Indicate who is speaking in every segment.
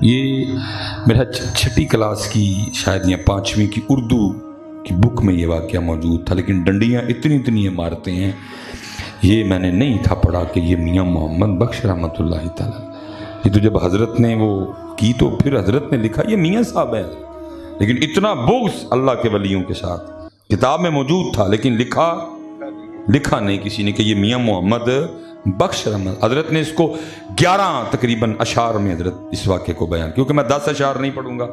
Speaker 1: یہ میرا چھٹی کلاس کی شاید یا پانچویں کی اردو کی بک میں یہ واقعہ موجود تھا، لیکن ڈنڈیاں اتنی مارتے ہیں، یہ میں نے نہیں تھا پڑھا کہ یہ میاں محمد بخش رحمۃ اللہ تعالیٰ، یہ تو جب حضرت نے وہ کی تو پھر حضرت نے لکھا یہ میاں صاحب ہے، لیکن اتنا بغض اللہ کے ولیوں کے ساتھ کتاب میں موجود تھا، لیکن لکھا نہیں کسی نے کہ یہ میاں محمد بخش رحمت۔ حضرت نے اس کو 11 تقریباً اشعار میں حضرت اس واقعے کو بیان، کیونکہ میں 10 اشعار نہیں پڑھوں گا،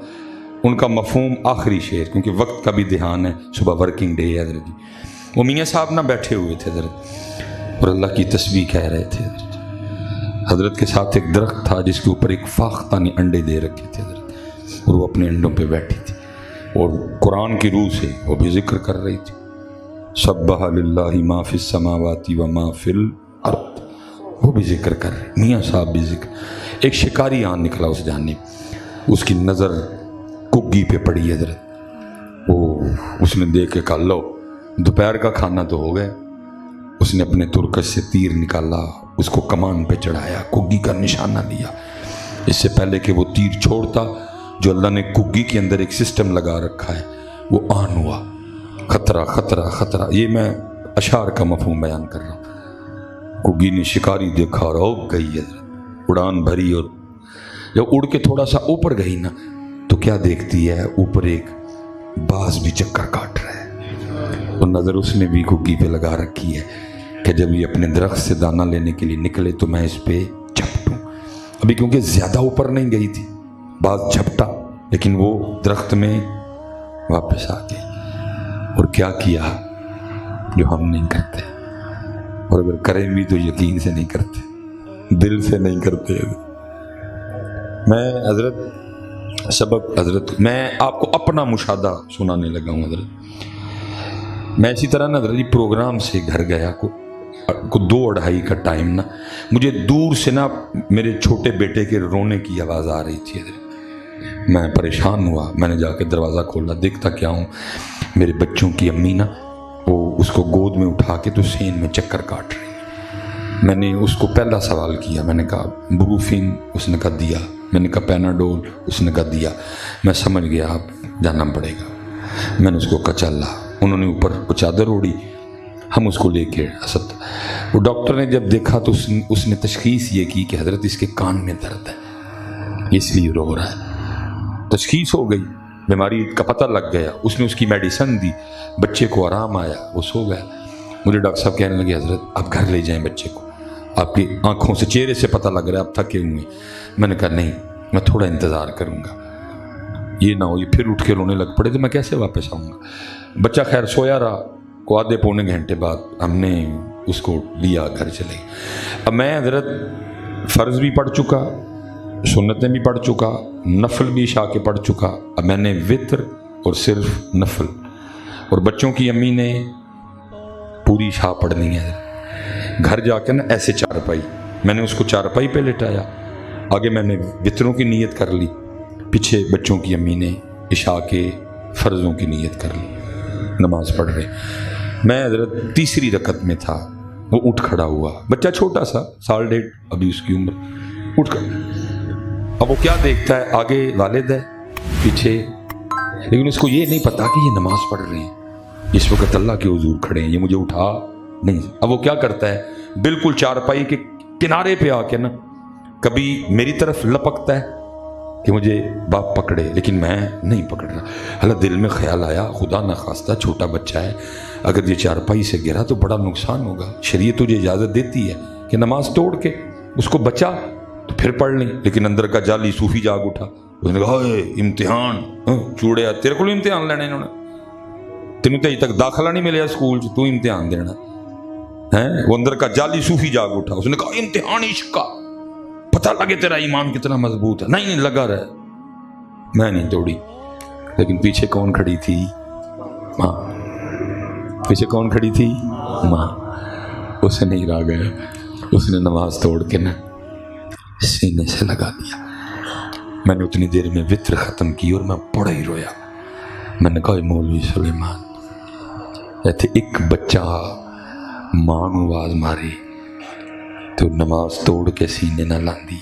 Speaker 1: ان کا مفہوم آخری شعر، کیونکہ وقت کا بھی دھیان ہے، صبح ورکنگ ڈے ہے حضرت جی۔ وہ میاں صاحب نہ بیٹھے ہوئے تھے حضرت اور اللہ کی تسبیح کہہ رہے تھے حضرت کے ساتھ ایک درخت تھا جس کے اوپر ایک فاختہ نے انڈے دے رکھے تھے حضرت، اور وہ اپنے انڈوں پہ بیٹھی تھی اور قرآن کی روح سے وہ بھی ذکر کر رہی تھی، سبح للہ ما فی السماوات و ما فی الارض، وہ بھی ذکر کر رہے، میاں صاحب بھی ذکر۔ ایک شکاری آن نکلا اس جانب، اس کی نظر کگی پہ پڑی حضرت، وہ اس نے دیکھ کے کہا لو دوپہر کا کھانا تو ہو گیا۔ اس نے اپنے ترکش سے تیر نکالا، اس کو کمان پہ چڑھایا، کگی کا نشانہ لیا، اس سے پہلے کہ وہ تیر چھوڑتا جو اللہ نے کگی کے اندر ایک سسٹم لگا رکھا ہے وہ آن ہوا، خطرہ خطرہ خطرہ۔ یہ میں اشعار کا مفہوم بیان کر رہا ہوں۔ کگی نے شکاری دیکھا اور اوپ گئی حضرت، اڑان بھری، اور جب اڑ کے تھوڑا سا اوپر گئی نا تو کیا دیکھتی ہے، اوپر ایک باز بھی چکر کاٹ رہا ہے، اور نظر اس نے بھی کگی پہ لگا رکھی ہے کہ جب یہ اپنے درخت سے دانہ لینے کے لیے نکلے تو میں اس پہ جھپٹوں۔ ابھی کیونکہ زیادہ اوپر نہیں گئی تھی، باز جھپٹا، لیکن وہ درخت میں واپس آ گئی، اور کیا کیا جو ہم نہیں کرتے، اور اگر کریں بھی تو یقین سے نہیں کرتے، دل سے نہیں کرتے۔ میں میں آپ کو اپنا مشاہدہ سنانے لگا ہوں حضرت۔ میں اسی طرح نا حضرت جی پروگرام سے گھر گیا کو 2-2:30 کا ٹائم نا، مجھے دور سے نا میرے چھوٹے بیٹے کے رونے کی آواز آ رہی تھی حضرت، میں پریشان ہوا، میں نے جا کے دروازہ کھولا، دیکھتا کیا ہوں، میرے بچوں کی امی نا وہ اس کو گود میں اٹھا کے تو سین میں چکر کاٹ رہی۔ میں نے اس کو پہلا سوال کیا، میں نے کہا بروفین، اس نے کہا دیا، میں نے کہا پیناڈول، اس نے کہا دیا، میں سمجھ گیا اب جانا پڑے گا۔ میں نے اس کو کہا چل، انہوں نے اوپر وہ چادر اوڑی، ہم اس کو لے کے اسد، وہ ڈاکٹر نے جب دیکھا تو اس نے تشخیص یہ کی کہ حضرت اس کے کان میں درد ہے، اس لیے رو رہا ہے۔ تشخیص ہو گئی، بیماری کا پتہ لگ گیا، اس نے اس کی میڈیسن دی، بچے کو آرام آیا، وہ سو گیا۔ مجھے ڈاکٹر صاحب کہنے لگے حضرت آپ گھر لے جائیں بچے کو، آپ کی آنکھوں سے چہرے سے پتہ لگ رہا ہے آپ تھکے ہوئے۔ میں نے کہا نہیں، میں تھوڑا انتظار کروں گا، یہ نہ ہو یہ پھر اٹھ کے رونے لگ پڑے تو میں کیسے واپس آؤں گا۔ بچہ خیر سویا رہا، کو آدھے پونے گھنٹے بعد ہم نے اس کو لیا، گھر چلے۔ اب میں حضرت فرض بھی پڑھ چکا، سنتیں بھی پڑھ چکا، نفل بھی عشاء کے پڑھ چکا، اب میں نے وتر اور صرف نفل، اور بچوں کی امی نے پوری عشاء پڑھنی ہے۔ گھر جا کے نا ایسے چارپائی، میں نے اس کو چارپائی پہ لٹایا، آگے میں نے وتروں کی نیت کر لی، پیچھے بچوں کی امی نے عشاء کے فرضوں کی نیت کر لی، نماز پڑھ رہے۔ میں حضرت تیسری رکعت میں تھا، وہ اٹھ کھڑا ہوا، بچہ چھوٹا سا 1.5 ابھی اس کی عمر، اٹھ کر اب وہ کیا دیکھتا ہے، آگے والد ہے پیچھے، لیکن اس کو یہ نہیں پتا کہ یہ نماز پڑھ رہے ہیں، اس وقت اللہ کے حضور کھڑے ہیں، یہ مجھے اٹھا نہیں۔ اب وہ کیا کرتا ہے، بالکل چارپائی کے کنارے پہ آ کے نا کبھی میری طرف لپکتا ہے کہ مجھے باپ پکڑے، لیکن میں نہیں پکڑ رہا۔ اللہ دل میں خیال آیا خدا نخواستہ چھوٹا بچہ ہے، اگر یہ چارپائی سے گرا تو بڑا نقصان ہوگا، شریعت تجھے اجازت دیتی ہے کہ نماز توڑ کے اس کو بچا تو پھر پڑھ لیں، لیکن اندر کا جعلی صوفی جاگ اٹھا، اس نے کہا امتحان چوڑیا تیرے کو امتحان لینے انہوں نے، تینوں تو ابھی تک داخلہ نہیں ملیا اسکول تو امتحان دینا ہے۔ وہ اندر کا جعلی صوفی جاگ اٹھا، اس نے کہا امتحان عشق کا، پتہ لگے تیرا ایمان کتنا مضبوط ہے۔ نہیں لگا رہا، میں نہیں توڑی، لیکن پیچھے کون کھڑی تھی، ماں، پیچھے کون کھڑی تھی، ماں، اسے نہیں رہا گیا، اس نے نماز توڑ کے نا سینے سے لگا دیا۔ میں نے اتنی دیر میں وتر ختم کی اور میں بڑا ہی رویا۔ میں نے کہا مولوی سلیمان ایتھے ایک بچہ ماں نو آواز ماری تو نماز توڑ کے سینے نہ لاندی،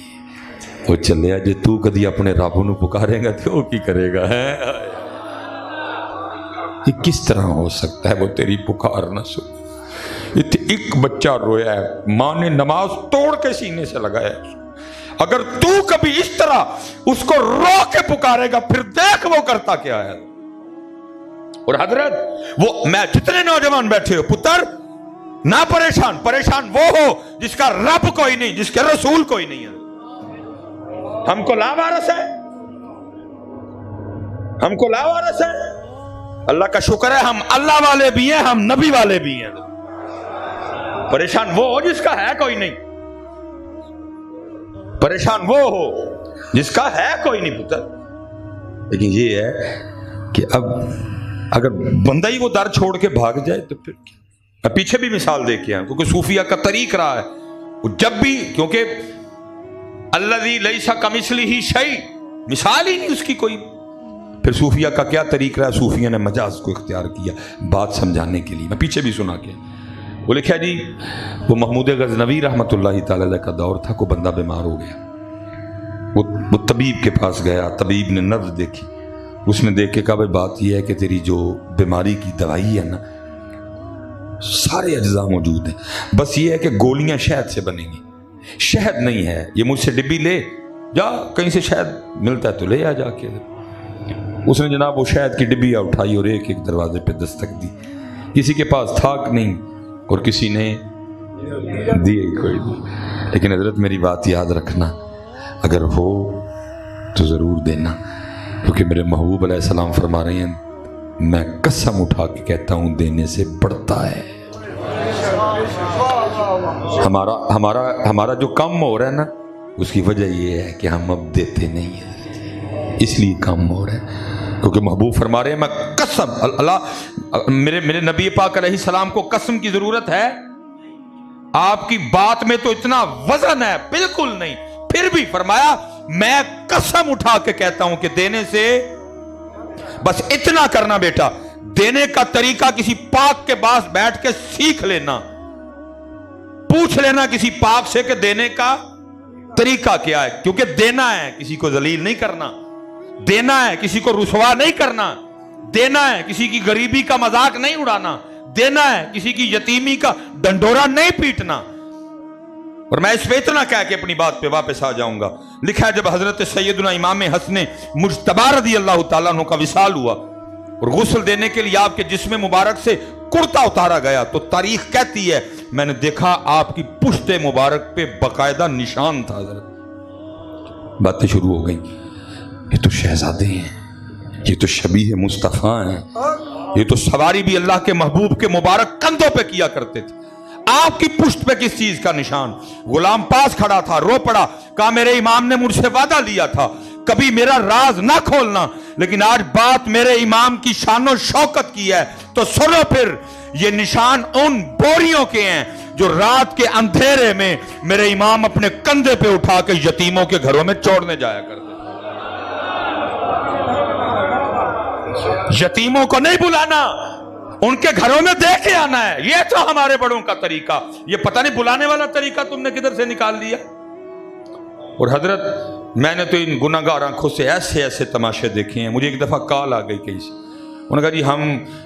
Speaker 1: وہ چلے جے تو کدی اپنے رب نو پکارے گا تو وہ کی کرے گا ہے؟ یہ کس طرح ہو سکتا ہے وہ تیری پکار نہ سن؟ ایک بچہ رویا ہے، ماں نے نماز توڑ کے سینے سے لگایا ہے، اگر تو کبھی اس طرح اس کو رو کے پکارے گا پھر دیکھ وہ کرتا کیا ہے۔ اور حضرت وہ میں جتنے نوجوان بیٹھے ہو پتر نہ پریشان وہ ہو جس کا رب کوئی نہیں، جس کے رسول کوئی نہیں ہے۔ ہم کو لاوارث ہے، ہم کو لاوارث ہے۔ اللہ کا شکر ہے ہم اللہ والے بھی ہیں، ہم نبی والے بھی ہیں۔ پریشان وہ ہو جس کا ہے کوئی نہیں، پریشان وہ ہو جس کا ہے کوئی نہیں پتر۔ لیکن یہ ہے کہ اب اگر بندہ ہی وہ در چھوڑ کے بھاگ جائے تو پھر میں پیچھے بھی مثال دے کے آیا، کیونکہ صوفیہ کا طریق رہا ہے وہ جب بھی، کیونکہ الذی لیس کمثلہ شیء، مثال ہی نہیں اس کی کوئی۔ پھر صوفیہ کا کیا طریق رہا؟ صوفیہ نے مجاز کو اختیار کیا بات سمجھانے کے لیے۔ میں پیچھے بھی سنا کے وہ لکھا جی، وہ محمود غزنوی رحمۃ اللہ تعالی علیہ کا دور تھا، کوئی بندہ بیمار ہو گیا، وہ طبیب کے پاس گیا، طبیب نے نبض دیکھی، اس نے دیکھ کے کہا بھائی بات یہ ہے کہ تیری جو بیماری کی دوائی ہے نا سارے اجزاء موجود ہیں، بس یہ ہے کہ گولیاں شہد سے بنیں گی، شہد نہیں ہے، یہ مجھ سے ڈبی لے جا، کہیں سے شہد ملتا ہے تو لے آ جا کے۔ اس نے جناب وہ شہد کی ڈبیاں اٹھائی اور ایک ایک دروازے پہ دستک دی، کسی کے پاس تھاک نہیں اور کسی نے دیے کوئی نہیں۔ لیکن حضرت میری بات یاد رکھنا، اگر ہو تو ضرور دینا، کیونکہ میرے محبوب علیہ السلام فرما رہے ہیں میں قسم اٹھا کے کہتا ہوں دینے سے بڑھتا ہے۔ ہمارا جو کم ہو رہا ہے نا اس کی وجہ یہ ہے کہ ہم اب دیتے نہیں ہیں، اس لیے کم ہو رہا ہے، کیونکہ محبوب فرما رہے ہیں میں قسم، اللہ میرے نبی پاک علیہ السلام کو قسم کی ضرورت ہے؟ آپ کی بات میں تو اتنا وزن ہے، بالکل نہیں، پھر بھی فرمایا میں قسم اٹھا کے کہتا ہوں کہ دینے سے بس اتنا کرنا بیٹا، دینے کا طریقہ کسی پاک کے پاس بیٹھ کے سیکھ لینا، پوچھ لینا کسی پاک سے کہ دینے کا طریقہ کیا ہے، کیونکہ دینا ہے کسی کو ذلیل نہیں کرنا، دینا ہے کسی کو رسوا نہیں کرنا، دینا ہے کسی کی غریبی کا مذاق نہیں اڑانا، دینا ہے کسی کی یتیمی کا ڈنڈورا نہیں پیٹنا۔ اور میں اس پہ اتنا کہہ کے اپنی بات پہ واپس آ جاؤں گا، لکھا ہے جب حضرت سیدنا امام حسن مجتبی رضی اللہ تعالیٰ عنہ کا وصال ہوا اور غسل دینے کے لیے آپ کے جسم مبارک سے کرتا اتارا گیا تو تاریخ کہتی ہے میں نے دیکھا آپ کی پشت مبارک پہ باقاعدہ نشان تھا۔ حضرت باتیں شروع ہو گئیں، یہ تو شہزادے ہیں، یہ تو شبیہ مصطفیٰ ہیں، یہ تو سواری بھی اللہ کے محبوب کے مبارک کندھوں پہ کیا کرتے تھے، آپ کی پشت پہ کس چیز کا نشان؟ غلام پاس کھڑا تھا، رو پڑا، کہا میرے امام نے مجھ سے وعدہ لیا تھا کبھی میرا راز نہ کھولنا، لیکن آج بات میرے امام کی شان و شوکت کی ہے تو سنو پھر، یہ نشان ان بوریوں کے ہیں جو رات کے اندھیرے میں میرے امام اپنے کندھے پہ اٹھا کے یتیموں کے گھروں میں چھوڑنے جایا کرتے، یتیموں کو نہیں بلانا، ان کے گھروں میں دیکھ کے آنا ہے، یہ تو ہمارے بڑوں کا طریقہ، یہ پتہ نہیں بلانے والا طریقہ تم نے کدھر سے نکال لیا۔ اور حضرت میں نے تو ان گناہگار آنکھوں سے ایسے ایسے تماشے دیکھے ہیں، مجھے ایک دفعہ کال آ گئی کہیں سے، انہوں نے کہا جی ہم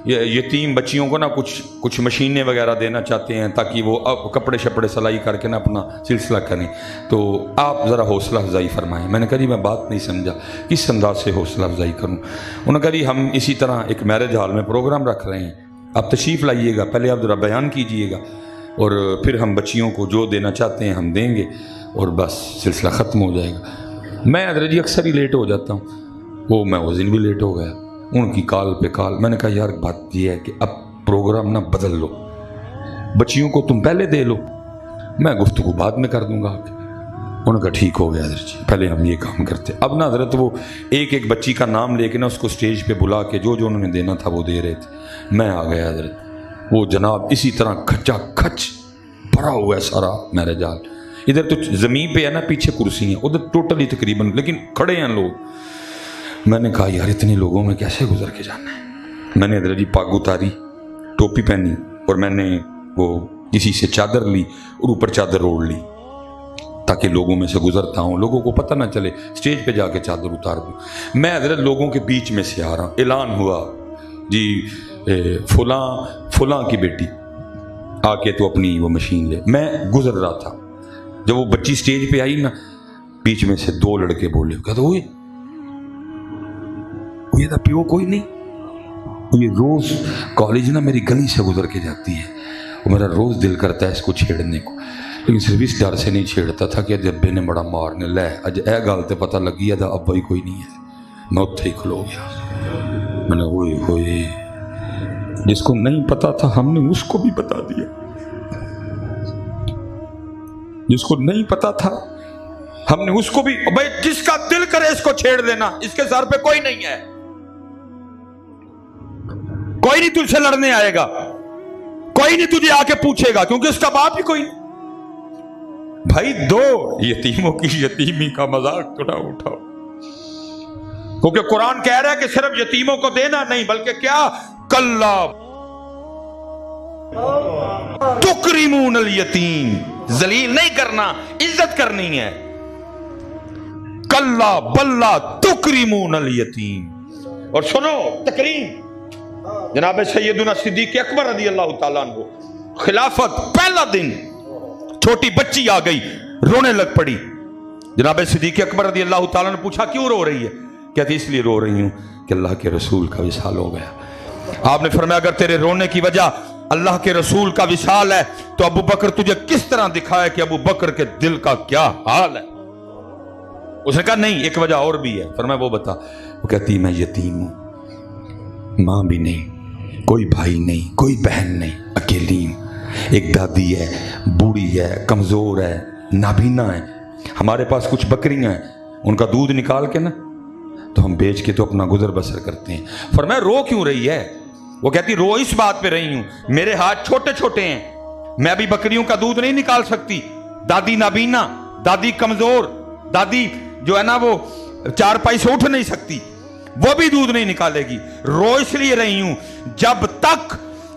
Speaker 1: یتیم بچیوں کو نا کچھ مشینیں وغیرہ دینا چاہتے ہیں تاکہ وہ کپڑے شپڑے سلائی کر کے نا اپنا سلسلہ کریں، تو آپ ذرا حوصلہ افزائی فرمائیں۔ میں نے کہا جی میں بات نہیں سمجھا، کس انداز سے حوصلہ افزائی کروں؟ انہوں نے کہا جی ہم اسی طرح ایک میرج ہال میں پروگرام رکھ رہے ہیں، آپ تشریف لائیے گا، پہلے آپ ذرا بیان کیجئے گا اور پھر ہم بچیوں کو جو دینا چاہتے ہیں ہم دیں گے اور بس سلسلہ ختم ہو جائے گا۔ میں حضرت جی اکثر ہی لیٹ ہو جاتا ہوں، وہ میں اس دن بھی لیٹ ہو گیا، ان کی کال پہ کال، میں نے کہا یار بات یہ ہے کہ اب پروگرام نہ بدل لو، بچیوں کو تم پہلے دے لو، میں گفتگو بعد میں کر دوں گا۔ انہوں نے کہا ٹھیک ہو گیا حضرت جی، پہلے ہم یہ کام کرتے۔ اب نا حضرت وہ ایک ایک بچی کا نام لے کے نا اس کو سٹیج پہ بلا کے جو انہوں نے دینا تھا وہ دے رہے تھے، میں آ گیا حضرت، وہ جناب اسی طرح کھچا کھچ بھرا ہوا ہے سارا میرج ہال، ادھر تو زمین پہ ہے نا پیچھے کرسی ہیں، ادھر ٹوٹلی تقریباً، لیکن کھڑے ہیں لوگ۔ میں نے کہا یار اتنے لوگوں میں کیسے گزر کے جانا ہے؟ میں نے حضرت جی پاگ اتاری، ٹوپی پہنی اور میں نے وہ کسی سے چادر لی اور اوپر چادر اوڑھ لی، تاکہ لوگوں میں سے گزرتا ہوں، لوگوں کو پتہ نہ چلے، اسٹیج پہ جا کے چادر اتار دوں۔ میں حضرت لوگوں کے بیچ میں سے آ رہا ہوں، اعلان ہوا جی فلاں کی بیٹی آ کے تو اپنی وہ مشین لے۔ میں گزر رہا تھا، جب وہ بچی اسٹیج پہ آئی نا، بیچ میں سے 2 لڑکے بولے، کہتے ہوئے یہ پیو کوئی نہیں، یہ روز کالج نا میری گلی سے گزر کے جاتی ہے، اور میرا روز دل کرتا ہے اس کو چھیڑنے کو، لیکن صرف اس ڈر سے نہیں چھیڑتا تھا کہ ابے نے بڑا مارنے لے، اج اے گل تے پتہ لگی ہے ابا ہی کوئی نہیں ہے۔ میں اتھے ہی کھلو گیا، میں نے ہوئے جس کو نہیں پتا تھا ہم نے اس کو بھی بتا دیا، جس کو نہیں پتا تھا ہم نے اس کو بھی، بھائی جس کا دل کرے اس کو چھیڑ دینا، اس کے سر پہ کوئی نہیں ہے، کوئی نہیں تجھ سے لڑنے آئے گا، کوئی نہیں تجھے آ کے پوچھے گا، کیونکہ اس کا باپ ہی کوئی نہیں۔ بھائی 2 یتیموں کی یتیمی کا مذاق تو نہ اٹھاؤ، کیونکہ قرآن کہہ رہا ہے کہ صرف یتیموں کو دینا نہیں، بلکہ کیا، کلا تکرمون الیتیم، ذلیل نہیں کرنا، عزت کرنی ہے، کلا بلا تکرمون الیتیم۔ اور سنو تکریم، جناب سیدنا صدیق اکبر رضی اللہ تعالیٰ عنہ، خلافت پہلا دن، چھوٹی بچی آ گئی، رونے لگ پڑی۔ جناب صدیق اکبر رضی اللہ تعالیٰ نے پوچھا کیوں رو رہی ہے؟ کہتی اس لیے رو رہی ہوں کہ اللہ کے رسول کا وصال ہو گیا۔ آپ نے فرمایا اگر تیرے رونے کی وجہ اللہ کے رسول کا وصال ہے تو ابو بکر تجھے کس طرح دکھائے کہ ابو بکر کے دل کا کیا حال ہے؟ اس نے کہا نہیں، ایک وجہ اور بھی ہے۔ فرمایا وہ بتا۔ وہ کہتی میں یتیم ہوں، ماں بھی نہیں، کوئی بھائی نہیں، کوئی بہن نہیں، اکیلی ہوں، ایک دادی ہے، بوڑھی ہے، کمزور ہے، نابینا ہے، ہمارے پاس کچھ بکریاں ہیں، ان کا دودھ نکال کے نا تو ہم بیچ کے تو اپنا گزر بسر کرتے ہیں۔ فرمایا رو کیوں رہی ہے؟ وہ کہتی رو اس بات پہ رہی ہوں، میرے ہاتھ چھوٹے چھوٹے ہیں، میں ابھی بکریوں کا دودھ نہیں نکال سکتی، دادی نابینا، دادی کمزور، دادی جو ہے نا وہ 4 پائی سے اٹھ نہیں سکتی، وہ بھی دودھ نہیں نکالے گی۔ رو اس لیے رہی ہوں جب تک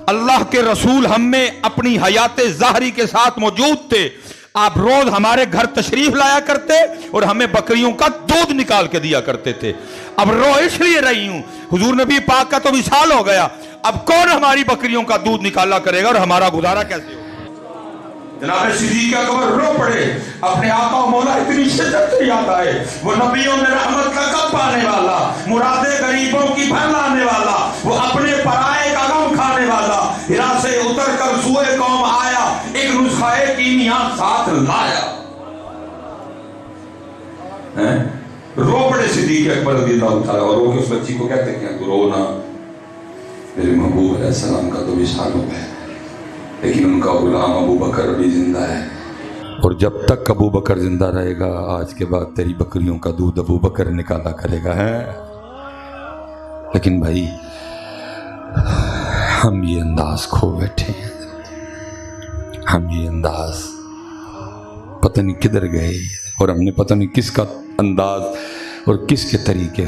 Speaker 1: اللہ کے رسول ہم میں اپنی حیات ظاہری کے ساتھ موجود تھے، آپ روز ہمارے گھر تشریف لایا کرتے اور ہمیں بکریوں کا دودھ نکال کے دیا کرتے تھے۔ اب رو اس لیے رہی ہوں، حضور نبی پاک کا تو وصال ہو گیا، اب کون ہماری بکریوں کا دودھ نکالا کرے گا اور ہمارا گزارا کیسے ہوگا؟ جناب صدیق اکبر رو پڑے، اپنے آقا و مولا اتنی شدت سے یاد آئے، وہ نبیوں میں رحمت کا کپ پانے والا، مرادے غریبوں کی بھر لانے والا، وہ اپنے پرائے کا غم کھانے والا، ہرا سے اتر کر سوئے قوم آیا، ایک نسخہ کیمیا ساتھ لایا۔ رو پڑے صدیق اکبر رضی اللہ تعالیٰ، اور رو کے اس بچی کو کہتے ہیں تو رو نہ، میرے محبوب علیہ السلام کا تو وصال ہو گیا، لیکن ان کا غلام ابو بکر بھی زندہ ہے، اور جب تک ابو بکر زندہ رہے گا آج کے بعد تیری بکریوں کا دودھ ابو بکر نکالا کرے گا ہے۔ لیکن بھائی ہم یہ انداز کھو بیٹھے ہیں، ہم یہ انداز پتہ نہیں کدھر گئے، اور ہم نے پتہ نہیں کس کا انداز اور کس کے طریقے